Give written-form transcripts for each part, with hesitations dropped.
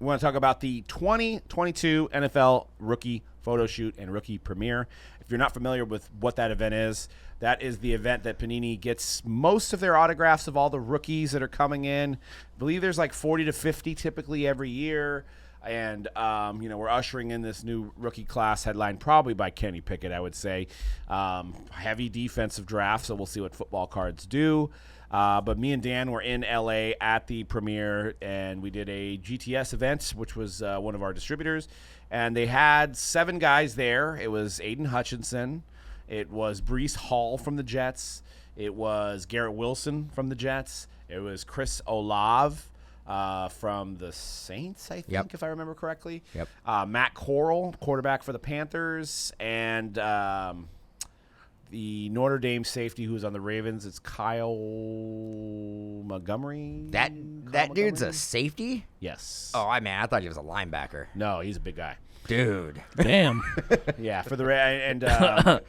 We want to talk about the 2022 NFL Rookie Photo Shoot and Rookie Premiere. If you're not familiar with what that event is, that is the event that Panini gets most of their autographs of all the rookies that are coming in. I believe there's like 40 to 50 typically every year. And, we're ushering in this new rookie class headlined probably by Kenny Pickett, I would say. Heavy defensive draft, so we'll see what football cards do. But me and Dan were in L.A. at the premiere, and we did a GTS event, which was one of our distributors. And they had 7 guys there. It was Aidan Hutchinson. It was Breece Hall from the Jets. It was Garrett Wilson from the Jets. It was Chris Olave from the Saints, I think, if I remember correctly. Matt Corral, quarterback for the Panthers. And the Notre Dame safety who's on the Ravens, it's Kyle Montgomery. That dude's a safety? Yes. Oh, I thought he was a linebacker. No, he's a big guy. Dude. Damn. Yeah, for the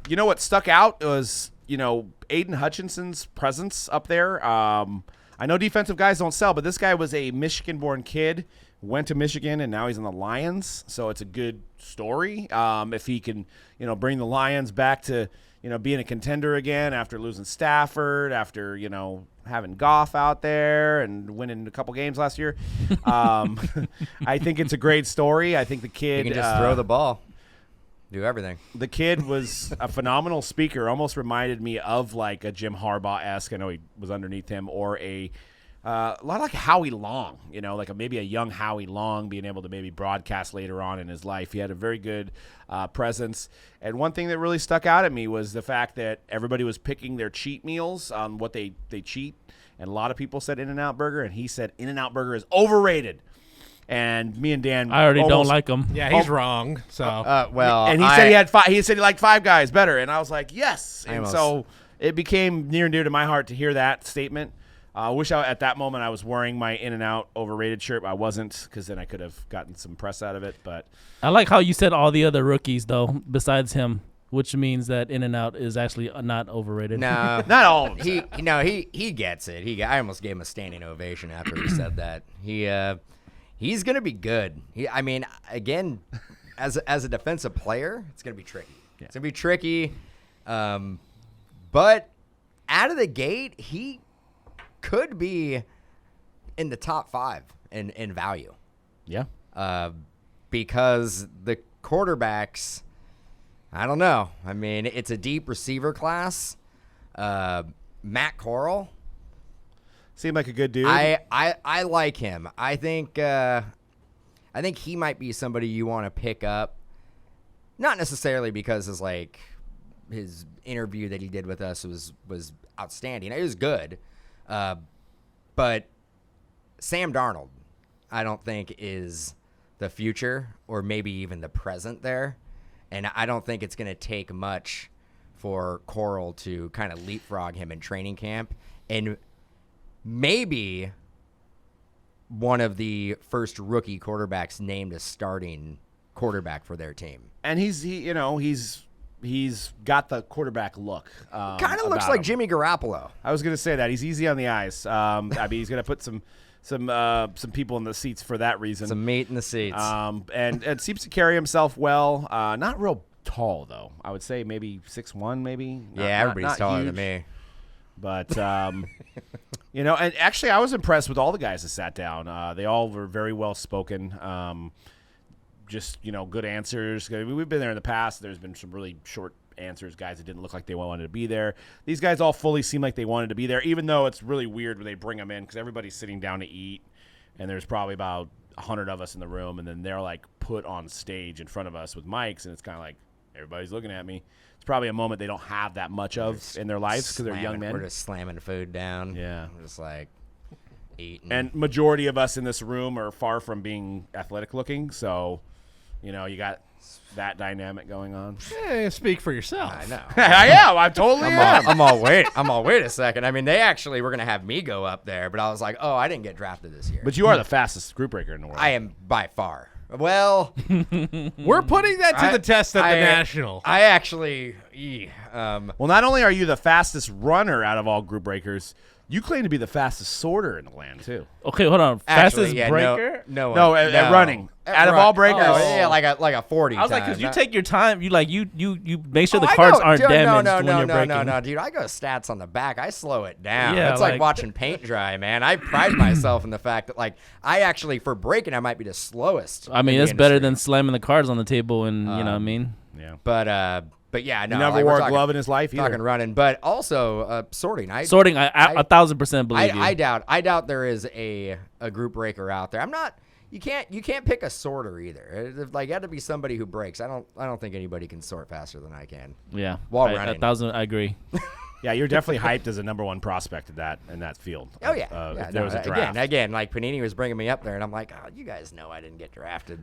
you know what stuck out was, Aidan Hutchinson's presence up there. I know defensive guys don't sell, but this guy was a Michigan-born kid, went to Michigan, and now he's in the Lions. So it's a good story. If he can, bring the Lions back to, being a contender again after losing Stafford, after, having Goff out there and winning a couple games last year. I think it's a great story. I think the kid – You can just throw the ball. Do everything. The kid was a phenomenal speaker. Almost reminded me of like a Jim Harbaugh-esque. I know he was underneath him, or a lot like Howie Long. Like maybe a young Howie Long being able to maybe broadcast later on in his life. He had a very good presence. And one thing that really stuck out at me was the fact that everybody was picking their cheat meals on what they cheat. And a lot of people said In-N-Out Burger, and he said In-N-Out Burger is overrated. And me and Dan, I already don't like him. Yeah, he's wrong. So and he said he had he said he liked Five Guys better, and I was like, yes. And so it became near and dear to my heart to hear that statement. I wish at that moment I was wearing my In-N-Out overrated shirt. I wasn't, because then I could have gotten some press out of it. But I like how you said all the other rookies though, besides him, which means that In-N-Out is actually not overrated. No, not all of them. He gets it. I almost gave him a standing ovation after he said that. He's going to be good. Again, as a defensive player, it's going to be tricky. Yeah. It's going to be tricky. But out of the gate, he could be in the top 5 in value. Yeah. Because the quarterbacks, I don't know. It's a deep receiver class. Matt Corral. Seemed like a good dude. I like him. I think he might be somebody you want to pick up. Not necessarily because his interview that he did with us was outstanding. It was good. But Sam Darnold, I don't think is the future, or maybe even the present there. And I don't think it's going to take much for Corral to kind of leapfrog him in training camp. And maybe one of the first rookie quarterbacks named as starting quarterback for their team. And he's got the quarterback look. Kind of looks like Jimmy Garoppolo. I was going to say that. He's easy on the eyes. He's going to put some people in the seats for that reason. Some meat in the seats. And seems to carry himself well. Not real tall, though. I would say maybe 6'1", maybe. Everybody's taller huge. than me. But, and actually I was impressed with all the guys that sat down. They all were very well spoken. Just, good answers. We've been there in the past. There's been some really short answers, guys that didn't look like they wanted to be there. These guys all fully seem like they wanted to be there, even though it's really weird when they bring them in because everybody's sitting down to eat, and there's probably about 100 of us in the room, and then they're, put on stage in front of us with mics, and it's kind of like everybody's looking at me. It's probably a moment they don't have that much of in their lives because they're young men. We're just slamming food down. Yeah. We're just eating. And majority of us in this room are far from being athletic looking, so, you got that dynamic going on. Yeah, speak for yourself. I know. I am. I totally am. I'm all, wait a second. They actually were going to have me go up there, but I was like, oh, I didn't get drafted this year. But you are the fastest group breaker in the world. I am by far. Well, we're putting that to the test at the National. I actually, well, not only are you the fastest runner out of all group breakers, You claim to be the fastest sorter in the land too. Okay, hold on. Actually, Fastest yeah, breaker? No, at running. Out of all breakers. yeah, like a 40. I was like, because you take your time. You make sure Oh, the I cards go- aren't dude, damaged no, when you're breaking. No, dude. I go stats on the back. I slow it down. Yeah, it's like like- watching paint dry, man. I pride myself in the fact that, like, I actually, for breaking, I might be the slowest. I mean, in the that's better industry. than slamming the cards on the table and, you know what I mean? Yeah. But yeah, no. He never like, wore we're a talking- glove in his life either. Talking running, but also sorting. Sorting, I 1,000% believe you. I doubt there is a group breaker out there. I'm not. You can't pick a sorter either. Like, it had to be somebody who breaks. I don't think anybody can sort faster than I can. Yeah. While running. 1,000, I agree. Yeah, you're definitely hyped as a number one prospect in that field. Oh yeah. If there was a draft. Again, like Panini was bringing me up there, and I'm like, oh, you guys know I didn't get drafted.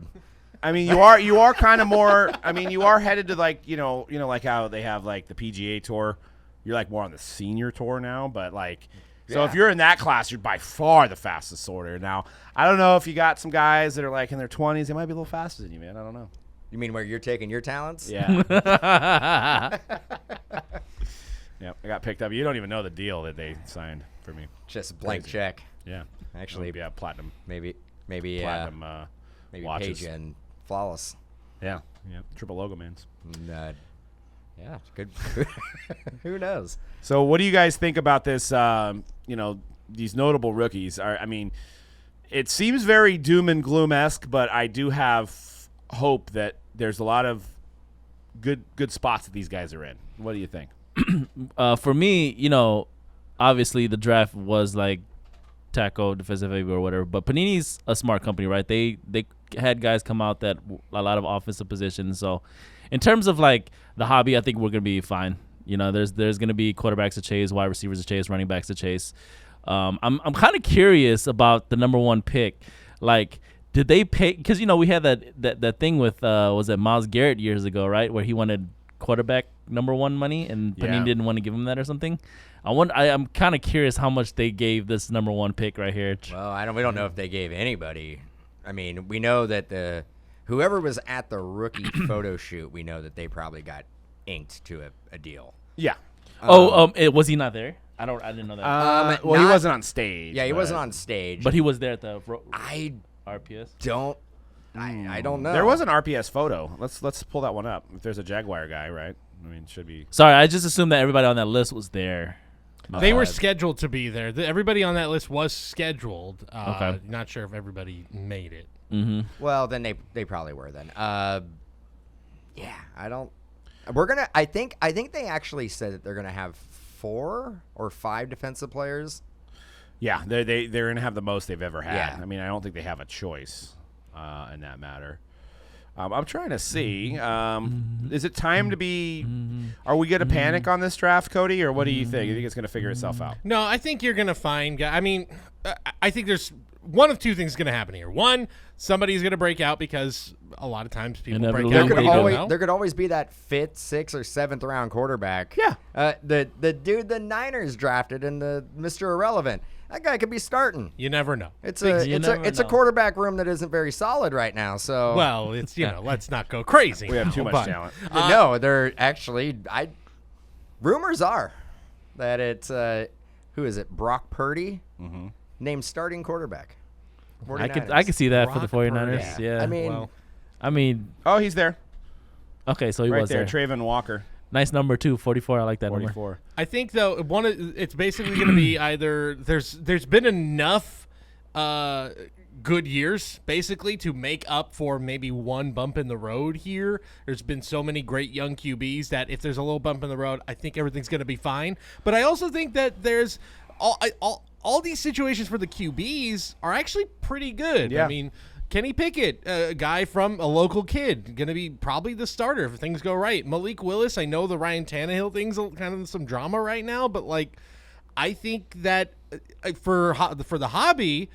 I mean, you are kind of more. I mean, you are headed to like like how they have like the PGA Tour. You're like more on the senior tour now, but like, so if you're in that class, you're by far the fastest sorter. Now, I don't know if you got some guys that are like in their 20s, they might be a little faster than you, man. I don't know. You mean where you're taking your talents? Yeah. Yeah, I got picked up. You don't even know the deal that they signed for me. Just blank Crazy. check. Yeah. Actually, yeah, platinum. maybe Platinum maybe watches. Page and Flawless. Yeah. Triple logo mans. And, yeah, good. Who knows? So, what do you guys think about this? These notable rookies. I mean, it seems very doom and gloom-esque, but I do have hope that there's a lot of good spots that these guys are in. What do you think? For me, obviously the draft was like tackle, defensive end or whatever, but Panini's a smart company, right? They had guys come out that a lot of offensive positions. So in terms of like the hobby, I think we're gonna be fine. There's gonna be quarterbacks to chase, wide receivers to chase, running backs to chase. I'm kind of curious about the number one pick. Like, did they pay? Because we had that thing with was it Myles Garrett years ago, right, where he wanted quarterback number one money and Panini didn't want to give him that or something. I'm kind of curious how much they gave this number one pick right here. Well, we don't know if they gave anybody. I mean, we know that whoever was at the rookie photo shoot, we know that they probably got inked to a deal. Yeah. Was he not there? I didn't know that. Well, he wasn't on stage. Yeah, he but wasn't on stage. But he was there at the I RPS. don't. I don't know. There was an RPS photo. Let's pull that one up. If there's a Jaguar guy, right? I mean, it should be. Sorry, I just assumed that everybody on that list was there. They were scheduled to be there. Everybody on that list was scheduled. Okay. Not sure if everybody made it. Mm-hmm. Well, then they probably were then. Yeah, I don't. We're gonna. I think they actually said that they're gonna have 4 or 5 defensive players. Yeah, they're gonna have the most they've ever had. Yeah. I mean, I don't think they have a choice in that matter. I'm trying to see. Is it time to be? Are we going to panic on this draft, Cody, or what do you think? You think it's going to figure itself out? No, I think you're going to find. I mean, I think there's one of two things going to happen here. One, somebody's going to break out because a lot of times people break out. There could always be that 5th, 6th, or 7th round quarterback. Yeah. The dude the Niners drafted and the Mr. Irrelevant. That guy could be starting. You never know. It's a quarterback room that isn't very solid right now. So well, it's let's not go crazy. We have too much talent. No, they're actually. Rumors are that it's who is it? Brock Purdy, named starting quarterback. I could see that for the 49ers. Purdy. Yeah. I mean. Oh, he's there. Okay, so he right was there. there. Trayvon Walker. Nice number too, 44. I like that 44. number. I think though it's basically going to be either there's been enough good years basically to make up for maybe one bump in the road here. There's been so many great young QBs that if there's a little bump in the road, I think everything's going to be fine. But I also think that there's all these situations for the QBs are actually pretty good. Yeah. I mean, Kenny Pickett, a guy from a local kid, going to be probably the starter if things go right. Malik Willis, I know the Ryan Tannehill thing's kind of some drama right now, but I think that for the hobby,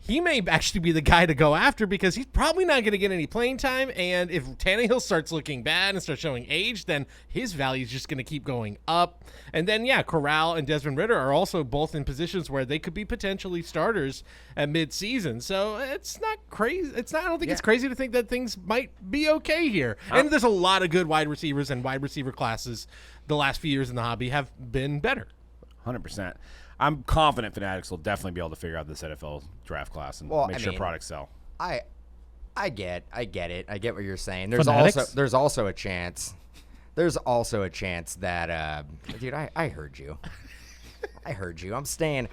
he may actually be the guy to go after because he's probably not going to get any playing time. And if Tannehill starts looking bad and starts showing age, then his value is just going to keep going up. And then, Corral and Desmond Ridder are also both in positions where they could be potentially starters at midseason. So it's not crazy. I don't think it's crazy to think that things might be okay here. And there's a lot of good wide receivers and wide receiver classes the last few years in the hobby have been better. 100%. I'm confident Fanatics will definitely be able to figure out this NFL draft class and make sure products sell. I get it. I get what you're saying. Fanatics? There's also a chance. There's also a chance that dude, I heard you. I heard you. I'm staying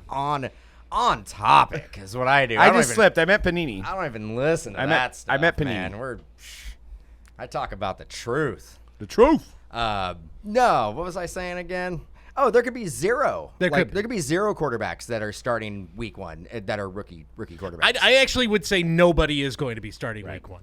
on topic is what I do. I just slipped. I meant Panini. I don't even listen to that stuff. I meant Panini. Man. I talk about the truth. The truth. No, what was I saying again? Oh, there could be zero. There could be zero quarterbacks that are starting week 1 that are rookie quarterbacks. I actually would say nobody is going to be starting week 1.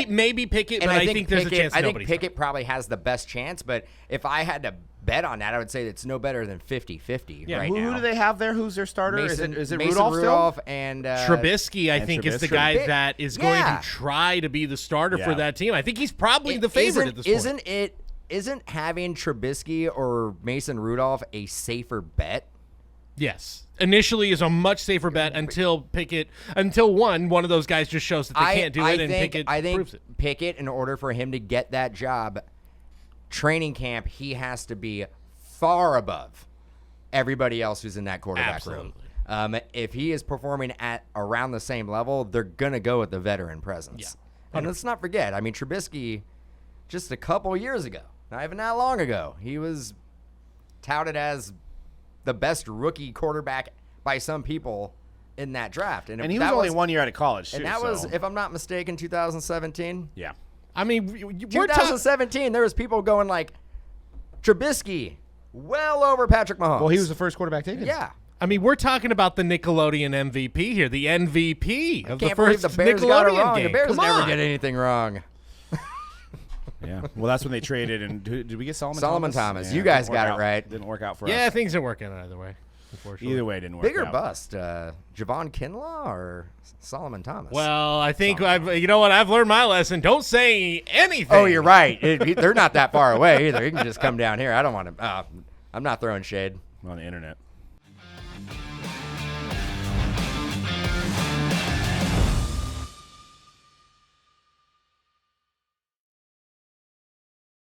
Maybe Pickett, but I think there's a chance nobody. I think Pickett probably has the best chance, but if I had to bet on that, I would say it's no better than 50-50 right now. Who do they have there? Who's their starter? Mason, is it Mason Rudolph and Trubisky, I think, is the guy that is going to try to be the starter for that team. I think he's probably the favorite at this point. Isn't having Trubisky or Mason Rudolph a safer bet? Yes. Initially is a much safer bet until one of those guys just shows that they can't do it, and Pickett proves it. Pickett, in order for him to get that job, training camp, he has to be far above everybody else who's in that quarterback room. If he is performing at around the same level, they're going to go with the veteran presence. Yeah. And let's not forget, I mean, Trubisky, just a couple years ago, not even that long ago, he was touted as the best rookie quarterback by some people in that draft. And he was only 1 year out of college, too. And that was, if I'm not mistaken, 2017. Yeah. I mean, 2017, there was people going like, Trubisky, well over Patrick Mahomes. Well, he was the first quarterback taken. Yeah. I mean, we're talking about the Nickelodeon MVP here, the MVP of the first the Bears Nickelodeon got it wrong. game. The Bears Come never on. get anything wrong. Yeah. Well, that's when they traded. And did we get Solomon Thomas? Yeah, you guys got it right. Didn't work out for us. Yeah, things didn't work out either way. Unfortunately. Either way, it didn't work Bigger out. bust, Javon Kinlaw or Solomon Thomas? Well, I think you know what? I've learned my lesson. Don't say anything. Oh, you're right. They're not that far away either. You can just come down here. I don't want to. I'm not throwing shade. On the internet.